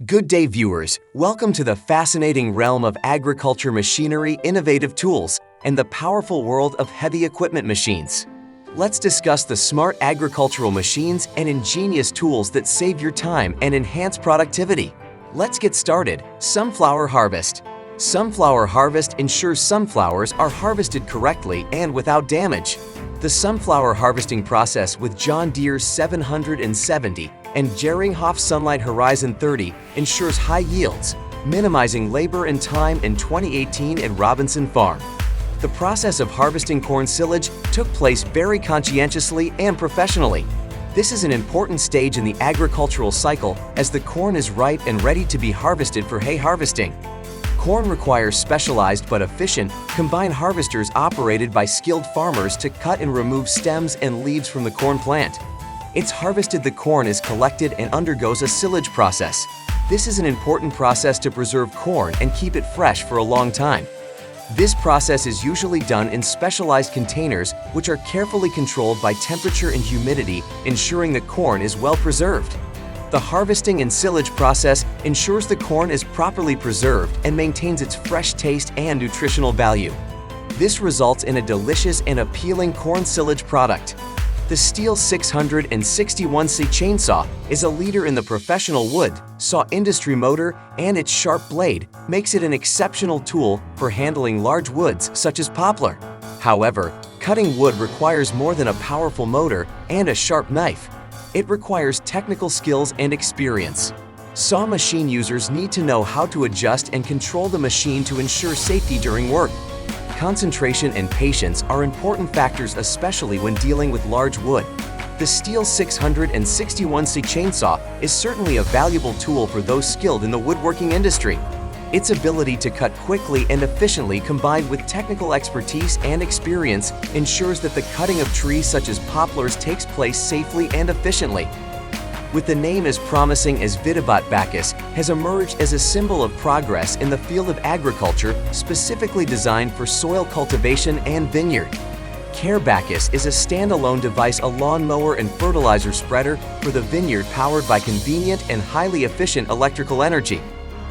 Good day, viewers. Welcome to the fascinating realm of agriculture machinery, innovative tools, and the powerful world of heavy equipment machines. Let's discuss the smart agricultural machines and ingenious tools that save your time and enhance productivity. Let's get started. Sunflower harvest. Sunflower harvest ensures sunflowers are harvested correctly and without damage. The sunflower harvesting process with John Deere 770 and Jerringhoff Sunlight Horizon 30 ensures high yields, minimizing labor and time in 2018 at Robinson Farm. The process of harvesting corn silage took place very conscientiously and professionally. This is an important stage in the agricultural cycle as the corn is ripe and ready to be harvested for hay harvesting. Corn requires specialized but efficient combine harvesters operated by skilled farmers to cut and remove stems and leaves from the corn plant. It's harvested, the corn is collected and undergoes a silage process. This is an important process to preserve corn and keep it fresh for a long time. This process is usually done in specialized containers which are carefully controlled by temperature and humidity, ensuring the corn is well preserved. The harvesting and silage process ensures the corn is properly preserved and maintains its fresh taste and nutritional value. This results in a delicious and appealing corn silage product. The Steel 661C chainsaw is a leader in the professional wood saw industry motor, and its sharp blade makes it an exceptional tool for handling large woods such as poplar. However, cutting wood requires more than a powerful motor and a sharp knife. It requires technical skills and experience. Saw machine users need to know how to adjust and control the machine to ensure safety during work. Concentration and patience are important factors, especially when dealing with large wood. The Steel 661C chainsaw is certainly a valuable tool for those skilled in the woodworking industry. Its ability to cut quickly and efficiently, combined with technical expertise and experience, ensures that the cutting of trees such as poplars takes place safely and efficiently. With the name as promising as Vidibot Bacchus has emerged as a symbol of progress in the field of agriculture, specifically designed for soil cultivation and vineyard. Care Bacchus is a standalone device, a lawnmower and fertilizer spreader for the vineyard powered by convenient and highly efficient electrical energy.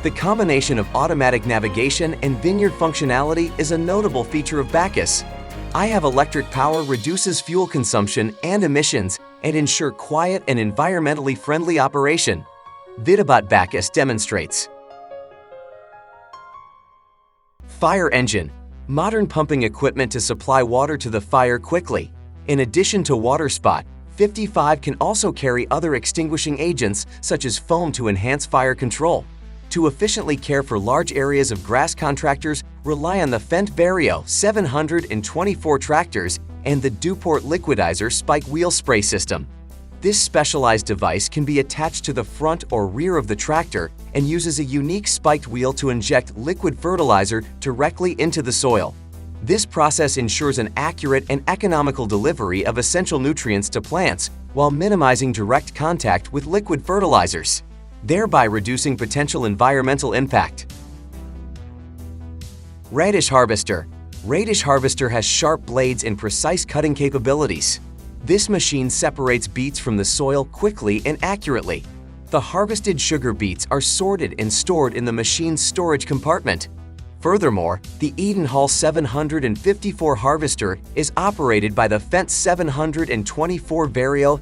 The combination of automatic navigation and vineyard functionality is a notable feature of Bacchus. I have electric power reduces fuel consumption and emissions and ensure quiet and environmentally friendly operation. Vidibot Bacchus demonstrates. Fire engine. Modern pumping equipment to supply water to the fire quickly. In addition to water spot, 55 can also carry other extinguishing agents such as foam to enhance fire control. To efficiently care for large areas of grass, contractors rely on the Fendt Vario 724 tractors and the Duport Liquidizer spike wheel spray system. This specialized device can be attached to the front or rear of the tractor and uses a unique spiked wheel to inject liquid fertilizer directly into the soil. This process ensures an accurate and economical delivery of essential nutrients to plants while minimizing direct contact with liquid fertilizers, thereby reducing potential environmental impact. Radish harvester. Radish harvester has sharp blades and precise cutting capabilities. This machine separates beets from the soil quickly and accurately. The harvested sugar beets are sorted and stored in the machine's storage compartment. Furthermore, the Edenhall 754 harvester is operated by the Fendt 724 Vario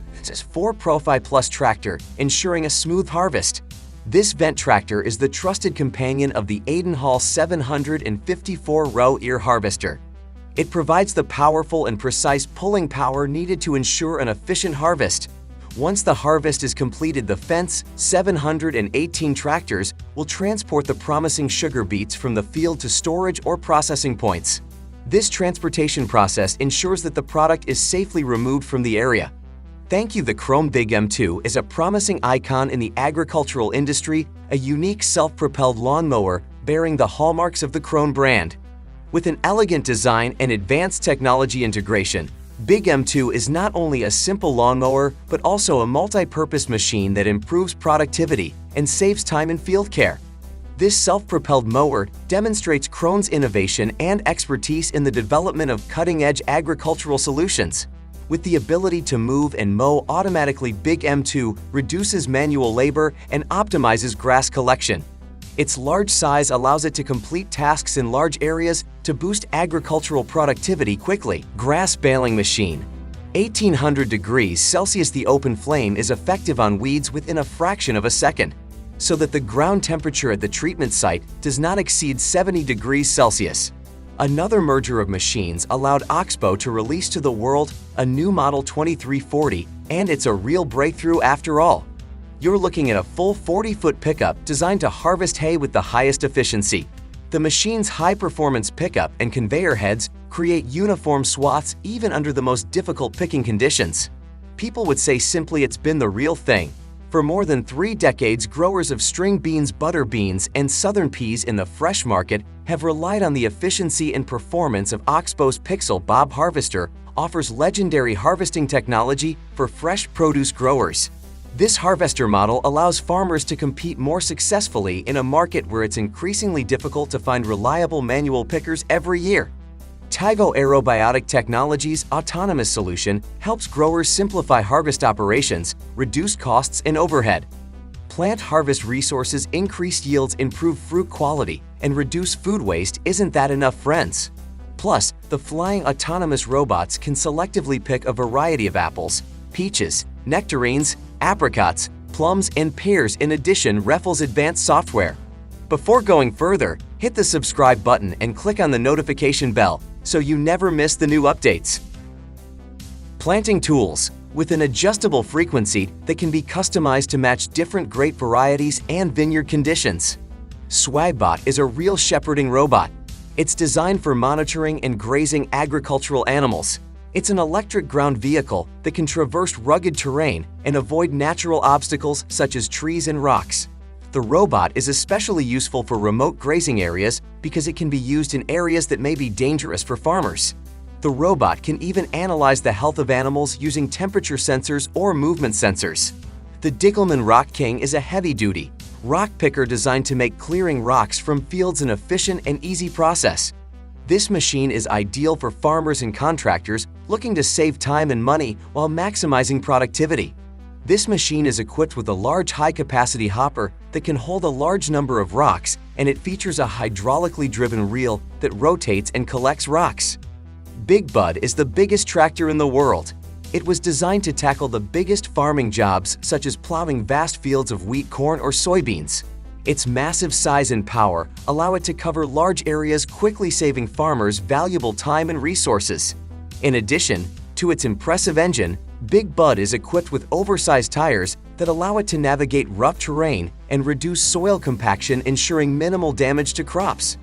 4 Profi Plus tractor, ensuring a smooth harvest. This Fendt tractor is the trusted companion of the Edenhall 754 row ear harvester. It provides the powerful and precise pulling power needed to ensure an efficient harvest. Once the harvest is completed, the Fendt 718 tractors will transport the promising sugar beets from the field to storage or processing points. This transportation process ensures that the product is safely removed from the area. Thank you. The Chrome Big M2 is a promising icon in the agricultural industry, a unique self-propelled lawnmower bearing the hallmarks of the Chrome brand. With an elegant design and advanced technology integration, Big M2 is not only a simple lawnmower but also a multi-purpose machine that improves productivity and saves time in field care. This self-propelled mower demonstrates Chrome's innovation and expertise in the development of cutting-edge agricultural solutions. With the ability to move and mow automatically, Big M2 reduces manual labor and optimizes grass collection. Its large size allows it to complete tasks in large areas to boost agricultural productivity quickly. Grass baling machine. 1800 degrees Celsius. The open flame is effective on weeds within a fraction of a second, so that the ground temperature at the treatment site does not exceed 70 degrees Celsius. Another merger of machines allowed Oxbow to release to the world a new model 2340, and it's a real breakthrough after all. You're looking at a full 40-foot pickup designed to harvest hay with the highest efficiency. The machine's high-performance pickup and conveyor heads create uniform swaths even under the most difficult picking conditions. People would say simply it's been the real thing. For more than 3 decades, growers of string beans, butter beans, and southern peas in the fresh market have relied on the efficiency and performance of Oxbow's Pixel Bob Harvester. Offers legendary harvesting technology for fresh produce growers. This harvester model allows farmers to compete more successfully in a market where it's increasingly difficult to find reliable manual pickers every year. Tyvo Aerobiotic Technologies' autonomous solution helps growers simplify harvest operations, reduce costs and overhead. Plant harvest resources increase yields, improve fruit quality, and reduce food waste. Isn't that enough, friends? Plus, the flying autonomous robots can selectively pick a variety of apples, peaches, nectarines, apricots, plums, and pears. In addition, Raffles advanced software. Before going further, hit the subscribe button and click on the notification bell so you never miss the new updates. Planting tools. With an adjustable frequency that can be customized to match different grape varieties and vineyard conditions. Swagbot is a real shepherding robot. It's designed for monitoring and grazing agricultural animals. It's an electric ground vehicle that can traverse rugged terrain and avoid natural obstacles such as trees and rocks. The robot is especially useful for remote grazing areas because it can be used in areas that may be dangerous for farmers. The robot can even analyze the health of animals using temperature sensors or movement sensors. The Dickelman Rock King is a heavy-duty rock picker designed to make clearing rocks from fields an efficient and easy process. This machine is ideal for farmers and contractors looking to save time and money while maximizing productivity. This machine is equipped with a large high-capacity hopper that can hold a large number of rocks, and it features a hydraulically driven reel that rotates and collects rocks. Big Bud is the biggest tractor in the world. It was designed to tackle the biggest farming jobs such as plowing vast fields of wheat, corn, or soybeans. Its massive size and power allow it to cover large areas, quickly saving farmers valuable time and resources. In addition to its impressive engine, Big Bud is equipped with oversized tires that allow it to navigate rough terrain and reduce soil compaction, ensuring minimal damage to crops.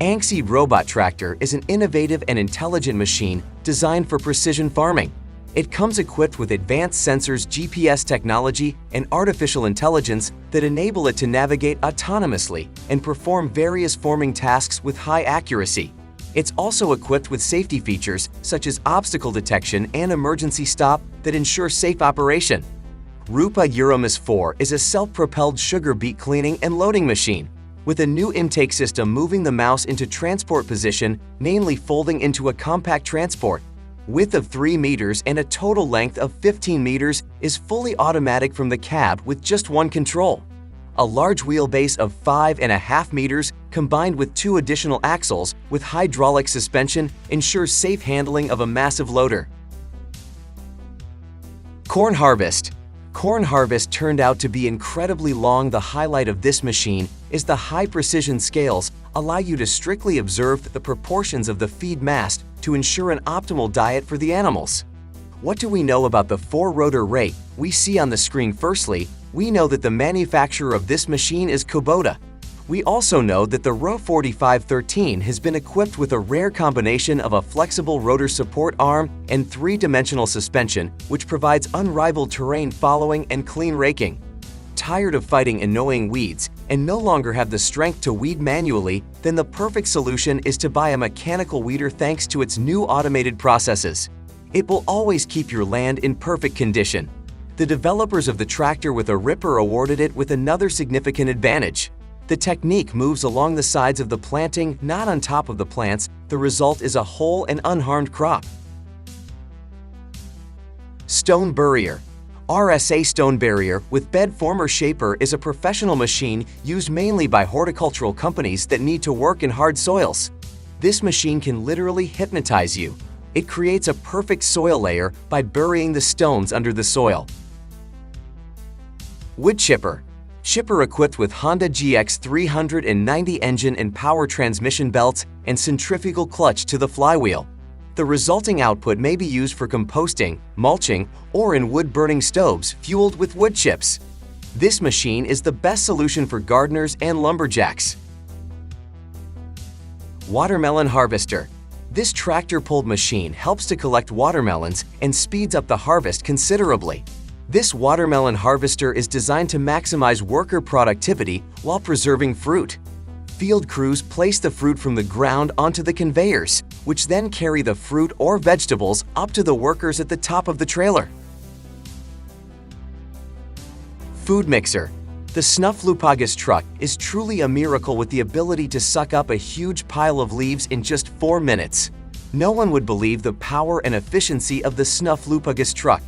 Angseed Robot Tractor is an innovative and intelligent machine designed for precision farming. It comes equipped with advanced sensors, GPS technology, and artificial intelligence that enable it to navigate autonomously and perform various farming tasks with high accuracy. It's also equipped with safety features such as obstacle detection and emergency stop that ensure safe operation. Rupa Euromus 4 is a self-propelled sugar beet cleaning and loading machine, with a new intake system moving the mouse into transport position, mainly folding into a compact transport. Width of 3 meters and a total length of 15 meters is fully automatic from the cab with just one control. A large wheelbase of 5.5 meters combined with 2 additional axles with hydraulic suspension ensures safe handling of a massive loader. Corn Harvest. Corn harvest turned out to be incredibly long. The highlight of this machine is the high-precision scales allow you to strictly observe the proportions of the feed mass to ensure an optimal diet for the animals. What do we know about the 4-rotor rate we see on the screen? Firstly, we know that the manufacturer of this machine is Kubota. We also know that the Row 4513 has been equipped with a rare combination of a flexible rotor support arm and 3-dimensional suspension, which provides unrivaled terrain following and clean raking. Tired of fighting annoying weeds and no longer have the strength to weed manually? Then the perfect solution is to buy a mechanical weeder thanks to its new automated processes. It will always keep your land in perfect condition. The developers of the tractor with a ripper awarded it with another significant advantage. The technique moves along the sides of the planting, not on top of the plants. The result is a whole and unharmed crop. Stone Burrier. RSA Stone Barrier with Bed Former Shaper is a professional machine used mainly by horticultural companies that need to work in hard soils. This machine can literally hypnotize you. It creates a perfect soil layer by burying the stones under the soil. Wood Chipper. Chipper equipped with Honda GX 390 engine and power transmission belts and centrifugal clutch to the flywheel. The resulting output may be used for composting, mulching, or in wood-burning stoves fueled with wood chips. This machine is the best solution for gardeners and lumberjacks. Watermelon Harvester. This tractor-pulled machine helps to collect watermelons and speeds up the harvest considerably. This watermelon harvester is designed to maximize worker productivity while preserving fruit. Field crews place the fruit from the ground onto the conveyors, which then carry the fruit or vegetables up to the workers at the top of the trailer. Food Mixer. The Snuffleupagus truck is truly a miracle with the ability to suck up a huge pile of leaves in just 4 minutes. No one would believe the power and efficiency of the Snuffleupagus truck.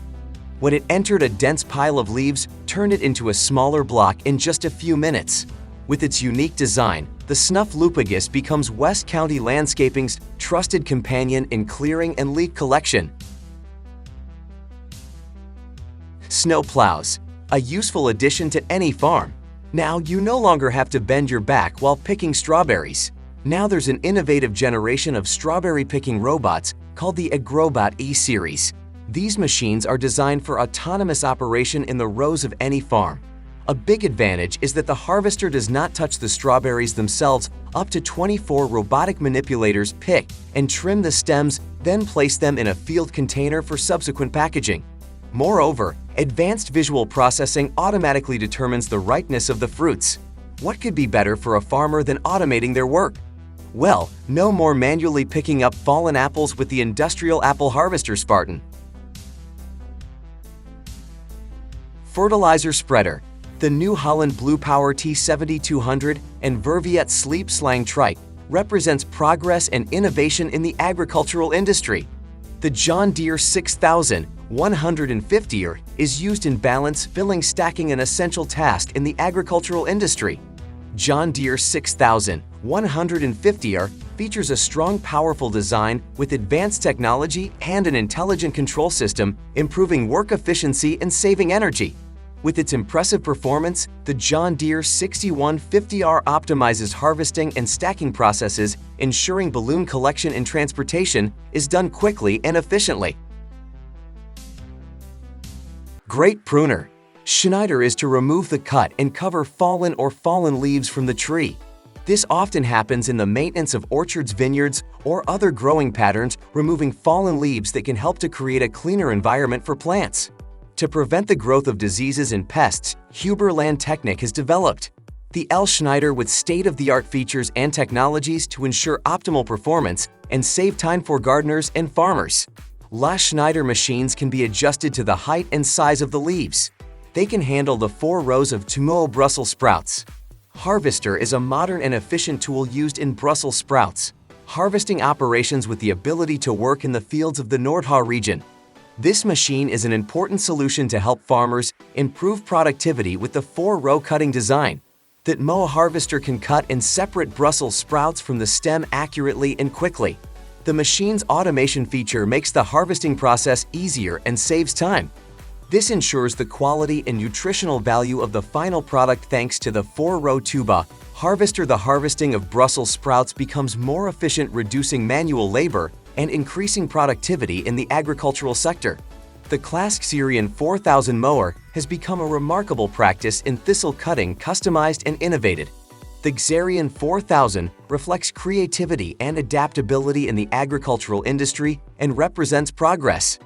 When it entered a dense pile of leaves, turned it into a smaller block in just a few minutes. With its unique design, the Snuffleupagus becomes West County Landscaping's trusted companion in clearing and leaf collection. Snow plows. A useful addition to any farm. Now you no longer have to bend your back while picking strawberries. Now there's an innovative generation of strawberry picking robots called the Agrobot E-Series. These machines are designed for autonomous operation in the rows of any farm. A big advantage is that the harvester does not touch the strawberries themselves. Up to 24 robotic manipulators pick and trim the stems, then place them in a field container for subsequent packaging. Moreover, advanced visual processing automatically determines the ripeness of the fruits. What could be better for a farmer than automating their work? Well, no more manually picking up fallen apples with the industrial apple harvester Spartan. Fertilizer Spreader. The New Holland Blue Power T7200 and Verviet Sleep Slang Trike represents progress and innovation in the agricultural industry. The John Deere 6150R is used in balance, filling, stacking an essential task in the agricultural industry. John Deere 6150R features a strong, powerful design with advanced technology and an intelligent control system, improving work efficiency and saving energy. With its impressive performance, the John Deere 6150R optimizes harvesting and stacking processes, ensuring balloon collection and transportation is done quickly and efficiently. Great Pruner. Schneider is to remove the cut and cover fallen leaves from the tree. This often happens in the maintenance of orchards, vineyards, or other growing patterns, removing fallen leaves that can help to create a cleaner environment for plants. To prevent the growth of diseases and pests, Huberland Technic has developed the L. Schneider with state-of-the-art features and technologies to ensure optimal performance and save time for gardeners and farmers. La Schneider machines can be adjusted to the height and size of the leaves. They can handle the 4 rows of Tummo Brussels sprouts. Harvester is a modern and efficient tool used in Brussels sprouts, harvesting operations with the ability to work in the fields of the Noordhaar region. This machine is an important solution to help farmers improve productivity with the 4-row cutting design. That Mow harvester can cut and separate Brussels sprouts from the stem accurately and quickly. The machine's automation feature makes the harvesting process easier and saves time. This ensures the quality and nutritional value of the final product thanks to the 4-row tuba harvester. The harvesting of Brussels sprouts becomes more efficient, reducing manual labor and increasing productivity in the agricultural sector. The Clask Syrian 4000 mower has become a remarkable practice in thistle cutting, customized and innovated. The Xarian 4000 reflects creativity and adaptability in the agricultural industry and represents progress.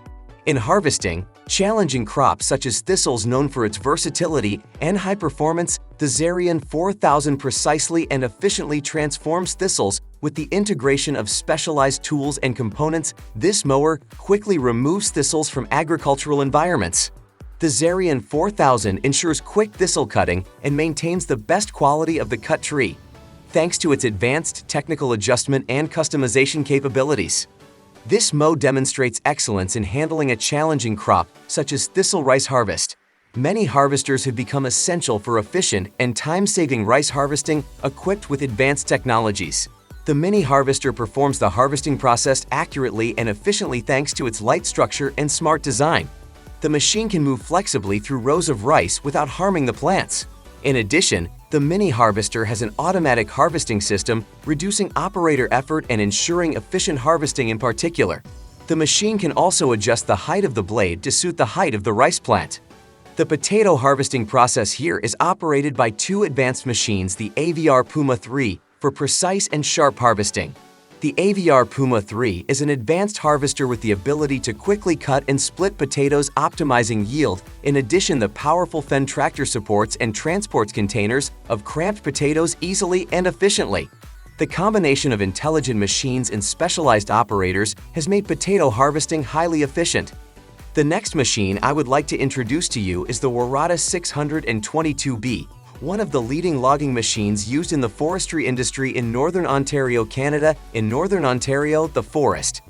In harvesting challenging crops such as thistles, known for its versatility and high performance, the Xarian 4000 precisely and efficiently transforms thistles with the integration of specialized tools and components. This mower quickly removes thistles from agricultural environments. The Xarian 4000 ensures quick thistle cutting and maintains the best quality of the cut tree, thanks to its advanced technical adjustment and customization capabilities. This mow demonstrates excellence in handling a challenging crop, such as thistle rice harvest. Many harvesters have become essential for efficient and time-saving rice harvesting equipped with advanced technologies. The mini harvester performs the harvesting process accurately and efficiently thanks to its light structure and smart design. The machine can move flexibly through rows of rice without harming the plants. In addition, the mini harvester has an automatic harvesting system, reducing operator effort and ensuring efficient harvesting in particular. The machine can also adjust the height of the blade to suit the height of the rice plant. The potato harvesting process here is operated by two advanced machines, the AVR Puma 3, for precise and sharp harvesting. The AVR Puma 3 is an advanced harvester with the ability to quickly cut and split potatoes, optimizing yield. In addition, the powerful Fendt tractor supports and transports containers of cramped potatoes easily and efficiently. The combination of intelligent machines and specialized operators has made potato harvesting highly efficient. The next machine I would like to introduce to you is the Warada 622B, one of the leading logging machines used in the forestry industry in Northern Ontario, Canada. In Northern Ontario, the forest.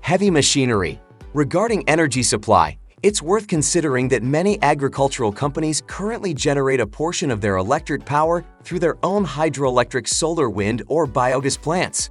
Heavy machinery. Regarding energy supply, it's worth considering that many agricultural companies currently generate a portion of their electric power through their own hydroelectric, solar, wind, or biogas plants.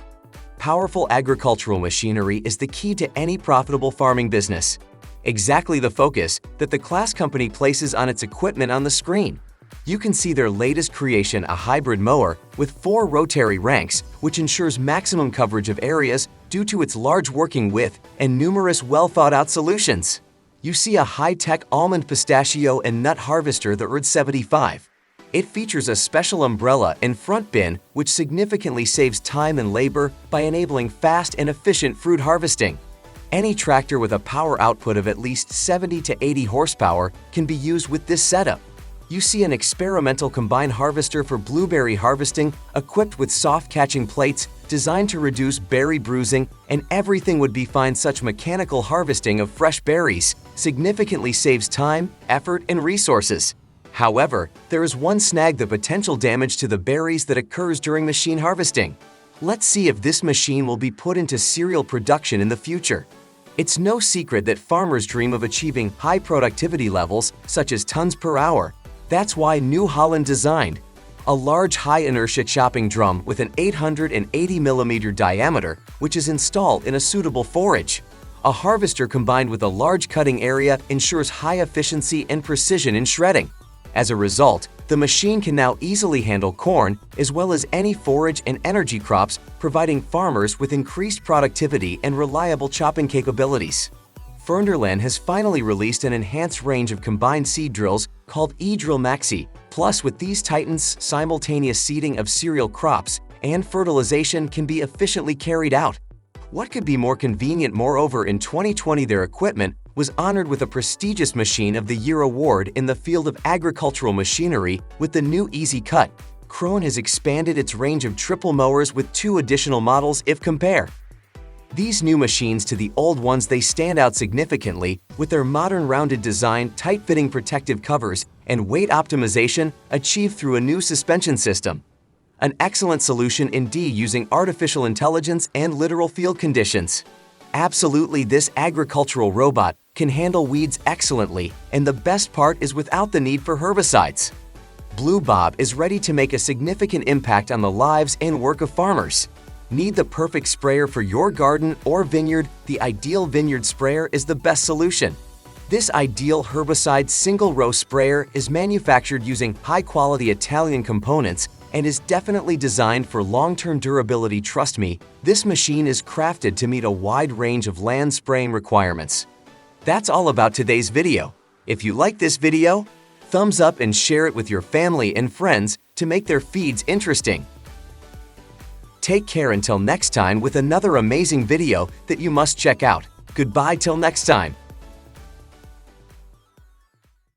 Powerful agricultural machinery is the key to any profitable farming business. Exactly the focus that the Claas company places on its equipment on the screen. You can see their latest creation, a hybrid mower with 4 rotary ranks, which ensures maximum coverage of areas due to its large working width and numerous well-thought-out solutions. You see a high-tech almond, pistachio, and nut harvester, the URD 75. It features a special umbrella and front bin, which significantly saves time and labor by enabling fast and efficient fruit harvesting. Any tractor with a power output of at least 70 to 80 horsepower can be used with this setup. You see an experimental combine harvester for blueberry harvesting, equipped with soft catching plates designed to reduce berry bruising, and everything would be fine. Such mechanical harvesting of fresh berries significantly saves time, effort, and resources. However, there is one snag: the potential damage to the berries that occurs during machine harvesting. Let's see if this machine will be put into serial production in the future. It's no secret that farmers dream of achieving high productivity levels, such as tons per hour. That's why New Holland designed a large high-inertia chopping drum with an 880mm diameter, which is installed in a suitable forage. A harvester combined with a large cutting area ensures high efficiency and precision in shredding. As a result, the machine can now easily handle corn as well as any forage and energy crops, providing farmers with increased productivity and reliable chopping capabilities. Fernderland has finally released an enhanced range of combined seed drills called eDrill Maxi. Plus, with these titans, simultaneous seeding of cereal crops and fertilization can be efficiently carried out. What could be more convenient? Moreover, in 2020, their equipment was honored with a prestigious Machine of the Year award in the field of agricultural machinery with the new Easy Cut. Krone has expanded its range of triple mowers with 2 additional models. If compare these new machines to the old ones, they stand out significantly with their modern rounded design, tight-fitting protective covers, and weight optimization achieved through a new suspension system. An excellent solution indeed, using artificial intelligence and literal field conditions. Absolutely, this agricultural robot can handle weeds excellently, and the best part is without the need for herbicides. Blue Bob is ready to make a significant impact on the lives and work of farmers. Need the perfect sprayer for your garden or vineyard? The Ideal Vineyard Sprayer is the best solution. This ideal herbicide single-row sprayer is manufactured using high-quality Italian components and is definitely designed for long-term durability. Trust me, this machine is crafted to meet a wide range of land spraying requirements. That's all about today's video. If you like this video, thumbs up and share it with your family and friends to make their feeds interesting. Take care until next time with another amazing video that you must check out. Goodbye till next time.